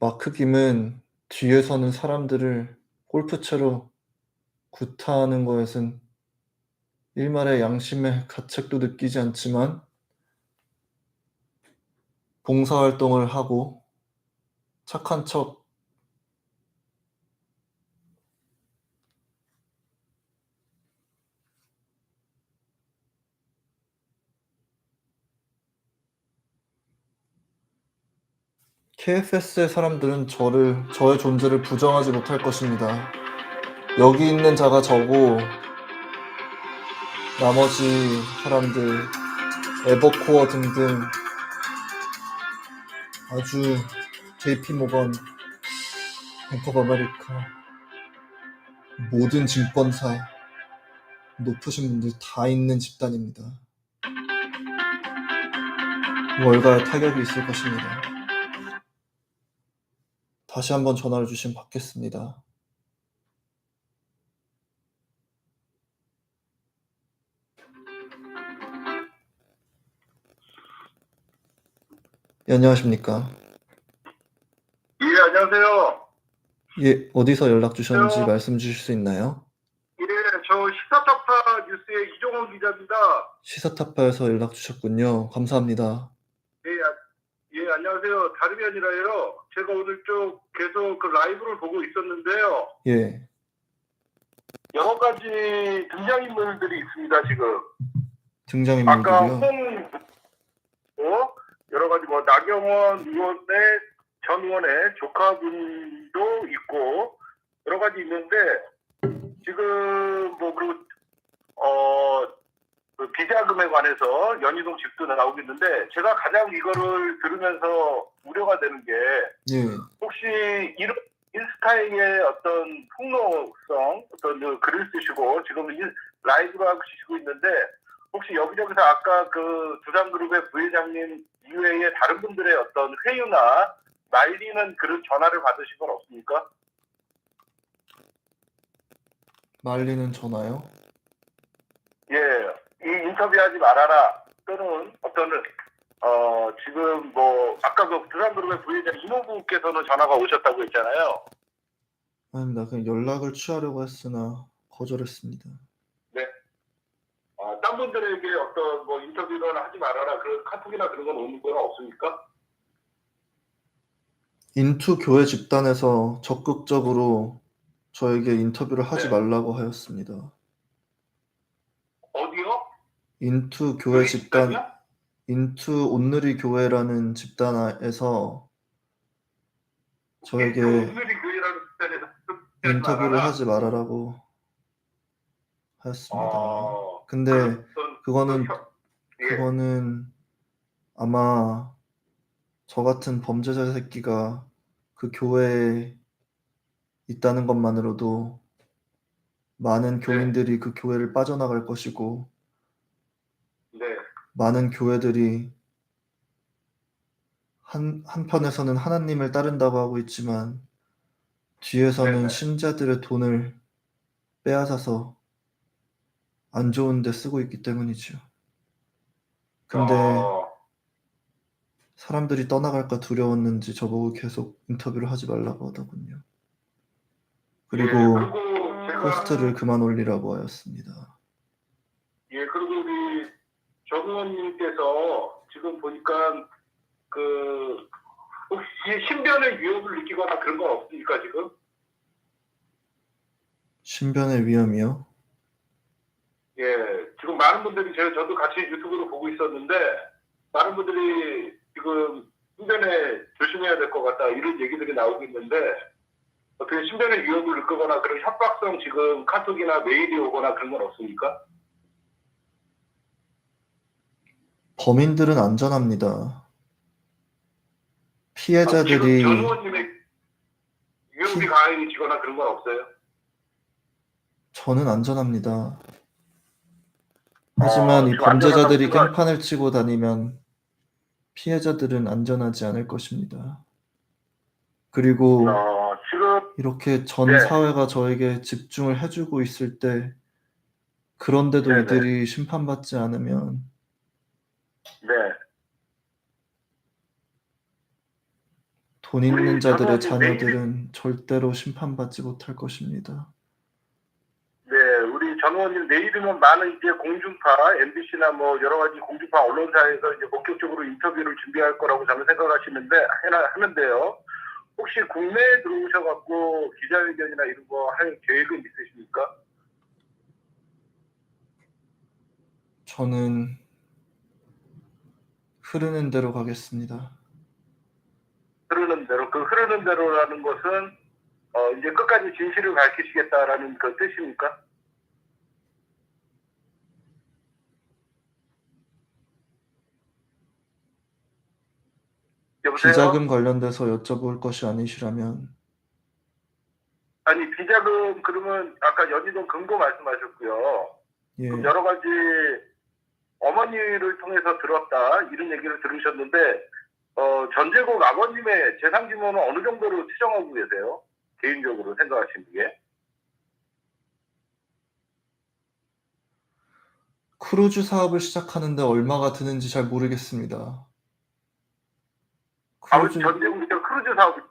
마크 김은 뒤에 서는 사람들을 골프채로 구타하는 것은 일말의 양심의 가책도 느끼지 않지만 봉사활동을 하고 착한 척 KFS의 사람들은 저의 존재를 부정하지 못할 것입니다. 여기 있는 자가 저고 나머지 사람들, 에버코어 등등 아주 JP모건, 뱅크 오브 아메리카, 모든 증권사 높으신 분들 다 있는 집단입니다. 월가에 타격이 있을 것입니다. 다시 한번 전화를 주시면 받겠습니다. 예, 안녕하십니까? 예, 안녕하세요. 예, 어디서 연락 주셨는지 안녕하세요. 말씀 주실 수 있나요? 예, 저 시사타파 뉴스의 이종원 기자입니다. 시사타파에서 연락 주셨군요. 감사합니다. 예, 안녕하세요. 다름이 아니라요. 제가 오늘 쭉 계속 그 라이브를 보고 있었는데요. 예, 여러 가지 등장인물들이 있습니다, 지금. 아까 등장인물들이요. 여러 가지 뭐 나경원 의원의 전 의원의 조카분도 있고 여러 가지 있는데 지금 뭐 그리고 그 비자금에 관해서 연희동 집도 나오고 있는데 제가 가장 이거를 들으면서 우려가 되는 게 예, 혹시 이런 인스타의 어떤 폭로성 어떤 그 글을 쓰시고 지금 라이브로 하시고 있는데 혹시 여기저기서 아까 그 두산그룹의 부회장님 이외에 다른 분들의 어떤 회유나 말리는 그런 전화를 받으신 건 없습니까? 말리는 전화요? 예, 이 인터뷰하지 말아라 또는 어떤 지금 뭐 아까 그 두산그룹의 부회장 이모부께서는 전화가 오셨다고 했잖아요. 아닙니다. 그냥 연락을 취하려고 했으나 거절했습니다. 딴 분들에게 어떤 뭐 인터뷰를 하지 말아라 그런 카톡이나 그런 건 오는 건 없습니까? 인투 교회 집단에서 적극적으로 저에게 인터뷰를 하지 네. 말라고 하였습니다. 어디요? 인투 교회 집단, 집단이요? 인투 온누리 교회라는 집단에서 저에게 오늘이 교회라는 집단에서 인터뷰를 하지 말아라고 하였습니다. 근데 그거는 아마 저 같은 범죄자 새끼가 그 교회에 있다는 것만으로도 많은 교인들이 그 교회를 빠져나갈 것이고 네. 많은 교회들이 한편에서는 하나님을 따른다고 하고 있지만 뒤에서는 네네. 신자들의 돈을 빼앗아서 안 좋은 데 쓰고 있기 때문이죠. 근데 사람들이 떠나갈까 두려웠는지 저보고 계속 인터뷰를 하지 말라고 하더군요. 그리고 제가 포스트를 그만 올리라고 하였습니다. 예, 그리고 우리 정 의원님께서 지금 보니까 그 혹시 신변의 위협을 느끼거나 그런 건 없습니까 지금? 신변의 위험이요? 예, 지금 많은 분들이 저도 같이 유튜브로 보고 있었는데 많은 분들이 지금 신변에 조심해야 될 것 같다 이런 얘기들이 나오고 있는데 어떻게 신변의 위협을 느끼거나 그런 협박성 지금 카톡이나 메일이 오거나 그런 건 없습니까? 범인들은 안전합니다. 지금 피해자들이 전 의원님의 위협이 가해지거나 그런 건 없어요? 저는 안전합니다. 하지만 이 지금 범죄자들이 안전하다고 깽판을 치고 다니면 피해자들은 안전하지 않을 것입니다. 그리고 지금 이렇게 전 네. 사회가 저에게 집중을 해주고 있을 때 그런데도 네네. 이들이 심판받지 않으면 네. 돈 있는 자들의 저는 내일- 자녀들은 절대로 심판받지 못할 것입니다. 네, 우리 전 의원님 내일이면 많은 이제 공중파, MBC나 뭐 여러 가지 공중파 언론사에서 이제 본격적으로 인터뷰를 준비할 거라고 저는 하는데요. 혹시 국내에 들어오셔갖고 기자회견이나 이런 거 할 계획은 있으십니까? 저는 흐르는 대로 가겠습니다. 흐르는 대로, 그 흐르는 대로라는 것은 이제 끝까지 진실을 밝히시겠다라는 그 뜻입니까? 여보세요? 비자금 관련돼서 여쭤볼 것이 아니시라면 아니, 비자금, 그러면 아까 연희동 금고 말씀하셨고요. 예, 그럼 여러 가지 어머니를 통해서 들었다, 이런 얘기를 들으셨는데, 전제국 아버님의 재산 규모는 어느 정도로 추정하고 계세요? 개인적으로 생각하시는 게? 크루즈 사업을 시작하는데 얼마가 드는지 잘 모르겠습니다. 아버지 전제국이죠. 크루즈 사업이.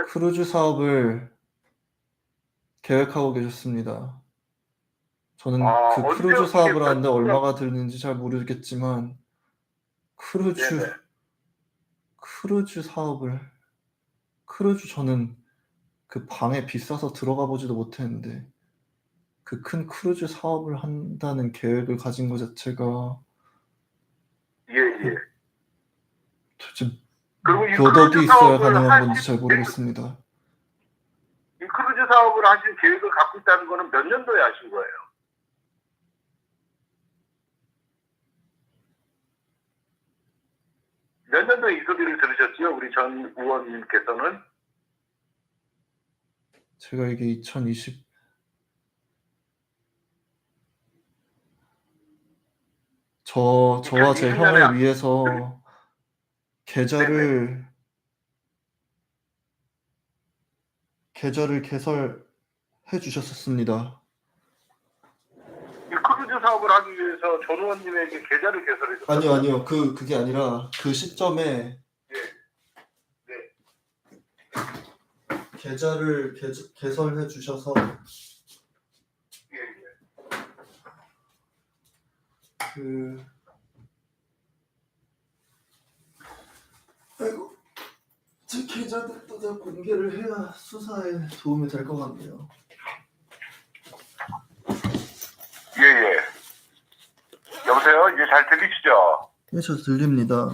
크루즈 사업을 계획하고 계셨습니다. 저는 그 언제 크루즈 사업을 어떻게 하는데 결정을- 얼마가 드는지 잘 모르겠지만 네네. 크루즈 저는 그 방에 비싸서 들어가 보지도 못했는데 그 큰 크루즈 사업을 한다는 계획을 가진 것 자체가 예, 예. 도대체 그리고 이 몇 억이 크루즈 있어야 사업을 가능한 하실 건지 잘 모르겠습니다. 이 크루즈 사업을 하실 계획을 갖고 있다는 거는 몇 년도에 하신 거예요? 몇 년도에 이 소리를 들으셨지요? 우리 전 의원님께서는? 제가 이게 2020 저와 제 2020년에 형을 위해서 계좌를 개설해 주셨었습니다. 이 크루즈 사업을 하기 위해서 전 의원님에게 계좌를 개설해 줬어요. 아니요. 그게 아니라 그 시점에 계좌를 개설해 주셔서 예, 예. 아이고, 제 계좌들도 다 공개를 해야 수사에 도움이 될 것 같네요. 예, 예. 여보세요? 이제 잘 들리시죠? 예, 저 들립니다.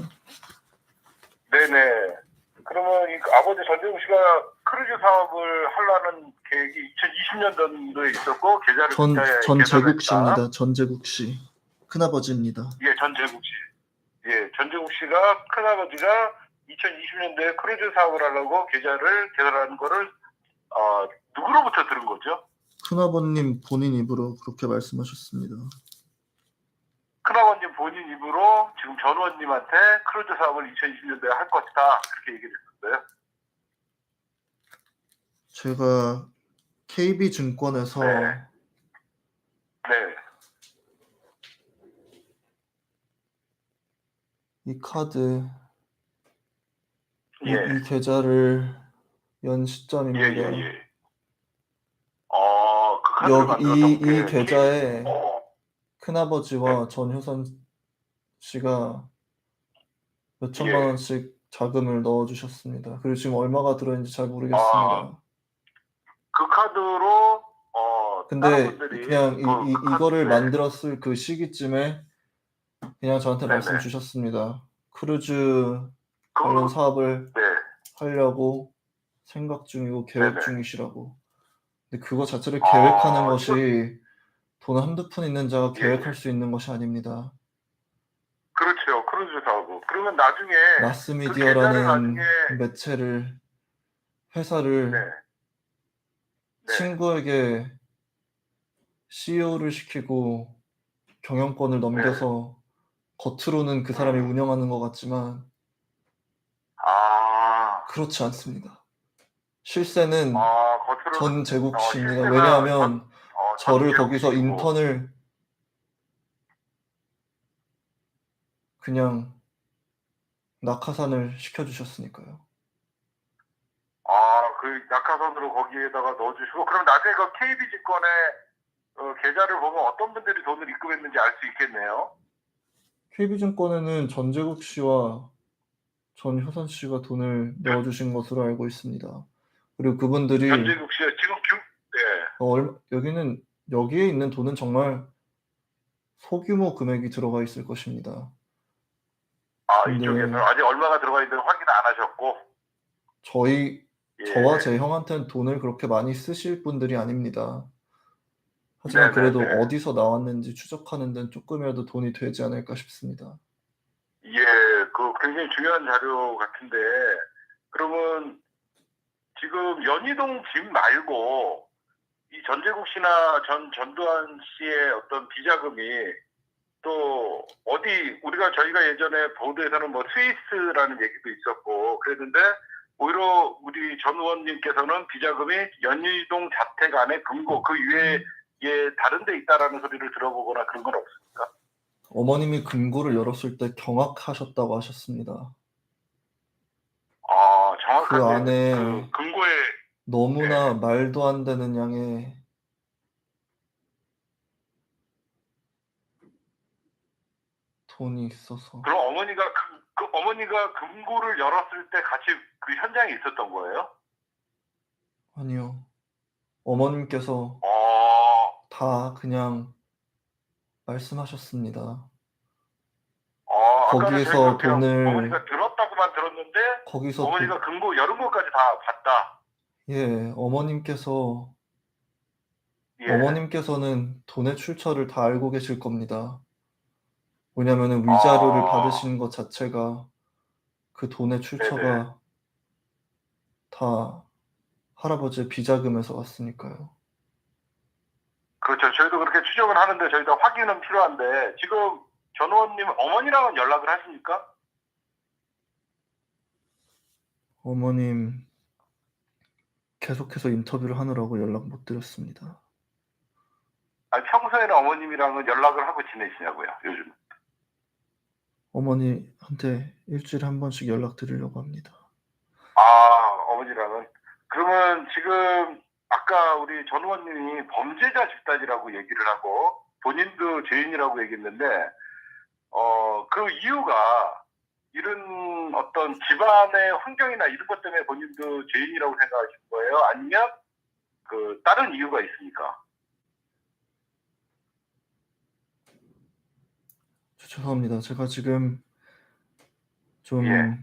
네네. 그러면 이 아버지 전재국 씨가 크루즈 사업을 하려는 계획이 2020년도에 있었고, 계좌를 그때 전재국 개설했다. 씨입니다. 전재국 씨. 큰아버지입니다. 예, 전재국 씨. 예, 전재국 씨가 큰아버지가 2020년도에 크루즈 사업을 하려고 계좌를 개설하는 거를 누구로부터 들은 거죠? 큰아버님 본인 입으로 그렇게 말씀하셨습니다. 큰아버님 본인 입으로 지금 전 의원님한테 크루즈 사업을 2020년도에 할 것이다, 그렇게 얘기를 했었어요. 제가 KB증권에서 네. 네. 이 카드, 예. 이 계좌를 연 시점입니다. 예. 그 카드를 만들었던 이 계좌에 큰아버지와 네. 전효선 씨가 몇 천만 예. 원씩 자금을 넣어주셨습니다. 그리고 지금 얼마가 들어있는지 잘 모르겠습니다. 그 카드로 근데 다른 분들이 그냥 이거를 네. 만들었을 그 시기쯤에 그냥 저한테 네네. 말씀 주셨습니다. 크루즈 그거- 관련 사업을 네. 하려고 생각 중이고 계획 네네. 중이시라고. 근데 그거 자체를 아, 계획하는 것이 돈 한두 푼 있는 자가 예. 계획할 수 있는 것이 아닙니다. 그렇죠. 크루즈 사업. 그러면 나중에 마스미디어라는 나중에- 회사를 네. 친구에게 CEO를 시키고 경영권을 넘겨서 겉으로는 그 사람이 운영하는 것 같지만 그렇지 않습니다. 실세는 겉으로는 전재국 씨입니다. 실세가 왜냐하면 저를 전재국 거기서 씨고. 인턴을 그냥 낙하산을 시켜주셨으니까요. 그 낙하산으로 거기에다가 넣어주시고, 그럼 나중에 그 KB증권에 계좌를 보면 어떤 분들이 돈을 입금했는지 알 수 있겠네요. KB증권에는 전재국 씨와 전효선 씨가 돈을 넣어주신 것으로 알고 있습니다. 그리고 그분들이 전재국 씨가 지금 여기에 있는 돈은 정말 소규모 금액이 들어가 있을 것입니다. 근데 이쪽에서 아직 얼마가 들어가 있는지 확인 안 하셨고. 저와 제 형한테는 돈을 그렇게 많이 쓰실 분들이 아닙니다. 하지만 네네네. 그래도 어디서 나왔는지 추적하는 데는 조금이라도 돈이 되지 않을까 싶습니다. 예, 그 굉장히 중요한 자료 같은데, 그러면 지금 연희동 집 말고 이 전재국 씨나 전두환 씨의 어떤 비자금이 또 어디, 저희가 예전에 보도에서는 뭐 스위스라는 얘기도 있었고 그랬는데, 오히려 우리 전 의원님께서는 비자금이 연희동 자택 안에 금고 그 위에 다른 데 있다라는 소리를 들어보거나 그런 건 없습니까? 어머님이 금고를 열었을 때 경악하셨다고 하셨습니다. 그 정확하게 안에 그 금고에 너무나 말도 안 되는 양의 돈이 있어서. 그럼 어머니가 금고를 열었을 때 같이 그 현장에 있었던 거예요? 아니요. 어머님께서 다 그냥 말씀하셨습니다. 아까는 거기에서 저희가 그냥 돈을 어머니가 들었다고만 들었는데 거기서 어머니가 금고 열은 것까지 다 봤다. 예, 어머님께서는 돈의 출처를 다 알고 계실 겁니다. 왜냐면은 위자료를 받으신 것 자체가 그 돈의 출처가 네네. 다 할아버지의 비자금에서 왔으니까요. 그렇죠. 저희도 그렇게 추정을 하는데 저희도 확인은 필요한데, 지금 전 의원님 어머니랑은 연락을 하십니까? 어머님 계속해서 인터뷰를 하느라고 연락 못 드렸습니다. 아니, 평소에는 어머님이랑은 연락을 하고 지내시냐고요, 요즘. 어머니한테 일주일에 한 번씩 연락드리려고 합니다. 어머니랑은. 그러면 지금 아까 우리 전 의원님이 범죄자 집단이라고 얘기를 하고 본인도 죄인이라고 얘기했는데, 그 이유가 이런 어떤 집안의 환경이나 이런 것 때문에 본인도 죄인이라고 생각하신 거예요? 아니면 그 다른 이유가 있습니까? 죄송합니다. 제가 지금 좀 예.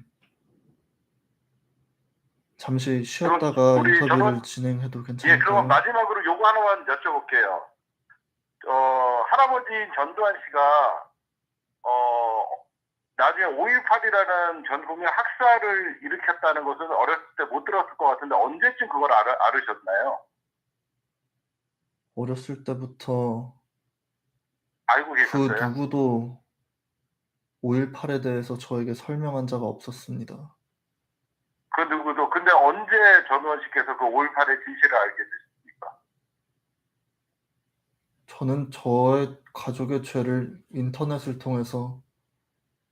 잠시 쉬었다가 우리 인터뷰를 진행해도 그러면 괜찮을까요? 마지막으로 요거 하나만 여쭤볼게요. 할아버지 전두환 씨가 나중에 5.18이라는 전국민 학살을 일으켰다는 것은 어렸을 때 못 들었을 것 같은데 언제쯤 그걸 알으셨나요? 어렸을 때부터 알고 그 계셨어요? 누구도 5.18에 대해서 저에게 설명한 자가 없었습니다. 그 누구도. 근데 언제 전두환 씨께서 그 5.18의 진실을 알게 되셨습니까? 저는 저의 가족의 죄를 인터넷을 통해서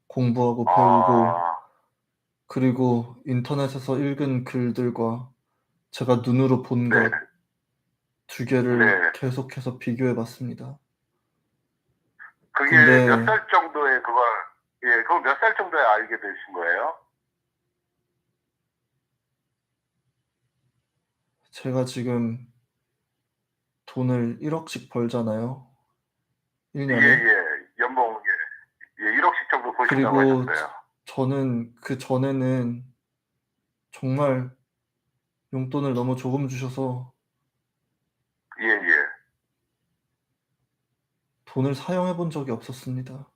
공부하고 배우고, 그리고 인터넷에서 읽은 글들과 제가 눈으로 본 네. 것 두 개를 네. 계속해서 비교해 봤습니다. 그게 근데 몇 살 정도에 그걸 몇 살 정도에 알게 되신 거예요? 제가 지금 돈을 1억씩 벌잖아요. 1년에. 연봉 1억씩 정도 보신다고 그리고 하셨어요. 저는 그 전에는 정말 용돈을 너무 조금 주셔서 돈을 사용해 본 적이 없었습니다.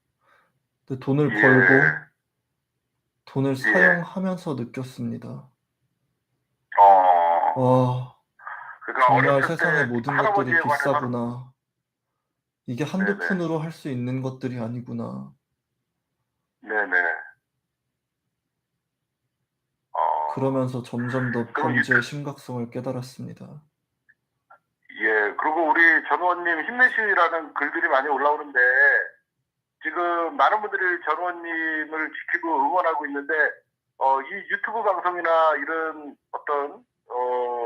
근데 돈을 벌고 돈을 사용하면서 느꼈습니다. 그러니까 정말 어렸을 때 세상의 모든 것들이 할아버지에 관해서 비싸구나. 이게 한두 네네. 푼으로 할 수 있는 것들이 아니구나. 네네. 그러면서 점점 더 그럼 범죄의 심각성을 깨달았습니다. 그리고 우리 전 의원님 힘내시라는 글들이 많이 올라오는데, 지금 많은 분들이 전 의원님을 지키고 응원하고 있는데, 이 유튜브 방송이나 이런 어떤,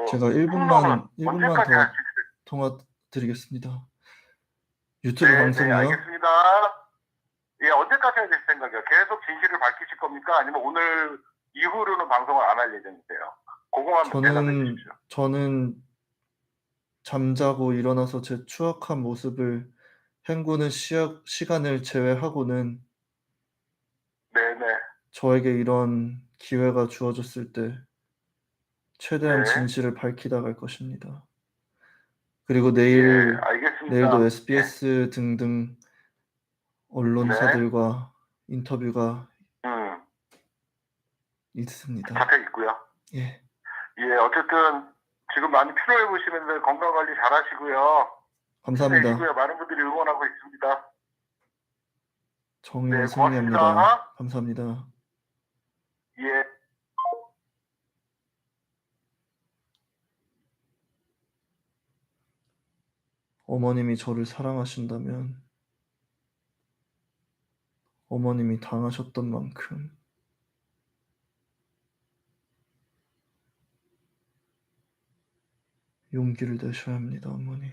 제가 폭로는 1분만 언제까지 더 할수 있어요? 통화 드리겠습니다. 유튜브 방송이요? 알겠습니다. 언제까지 하실 생각이에요? 계속 진실을 밝히실 겁니까? 아니면 오늘 이후로는 방송을 안 할 예정이세요? 그거만 대답해 주십시오. 저는 잠자고 일어나서 제 추악한 모습을 헹구는 시간을 제외하고는 네네. 저에게 이런 기회가 주어졌을 때 최대한 네. 진실을 밝히다 갈 것입니다. 그리고 내일도 알겠습니다. SBS 등등 언론사들과 인터뷰가 있습니다. 잡혀 있고요. 예. 예, 어쨌든 지금 많이 피로해 보시는데 건강 관리 잘 하시고요. 감사합니다. 힘내시고요. 많은 분들이 응원하고 있습니다. 정의와 네, 승리합니다. 고맙습니다. 감사합니다. 예. 어머님이 저를 사랑하신다면 어머님이 당하셨던 만큼 용기를 내셔야 합니다, 어머니.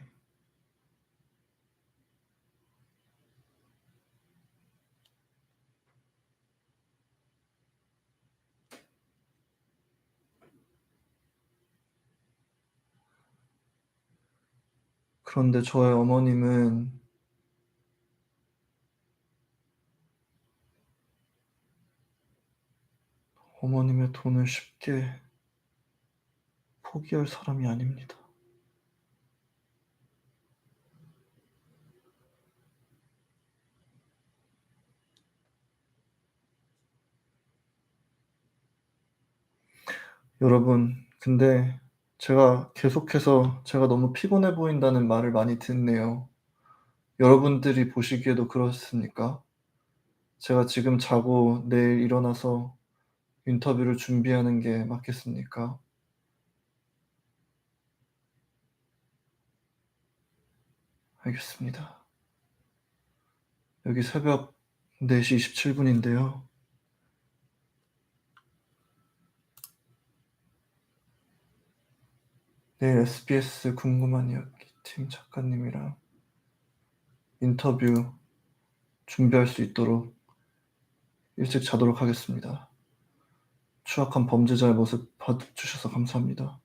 그런데 저의 어머님은 어머님의 돈을 쉽게 포기할 사람이 아닙니다. 여러분, 근데 제가 계속해서 제가 너무 피곤해 보인다는 말을 많이 듣네요. 여러분들이 보시기에도 그렇습니까? 제가 지금 자고 내일 일어나서 인터뷰를 준비하는 게 맞겠습니까? 알겠습니다. 여기 새벽 4시 27분인데요. 내일 SBS 궁금한 이야기 팀 작가님이랑 인터뷰 준비할 수 있도록 일찍 자도록 하겠습니다. 추악한 범죄자의 모습 봐주셔서 감사합니다.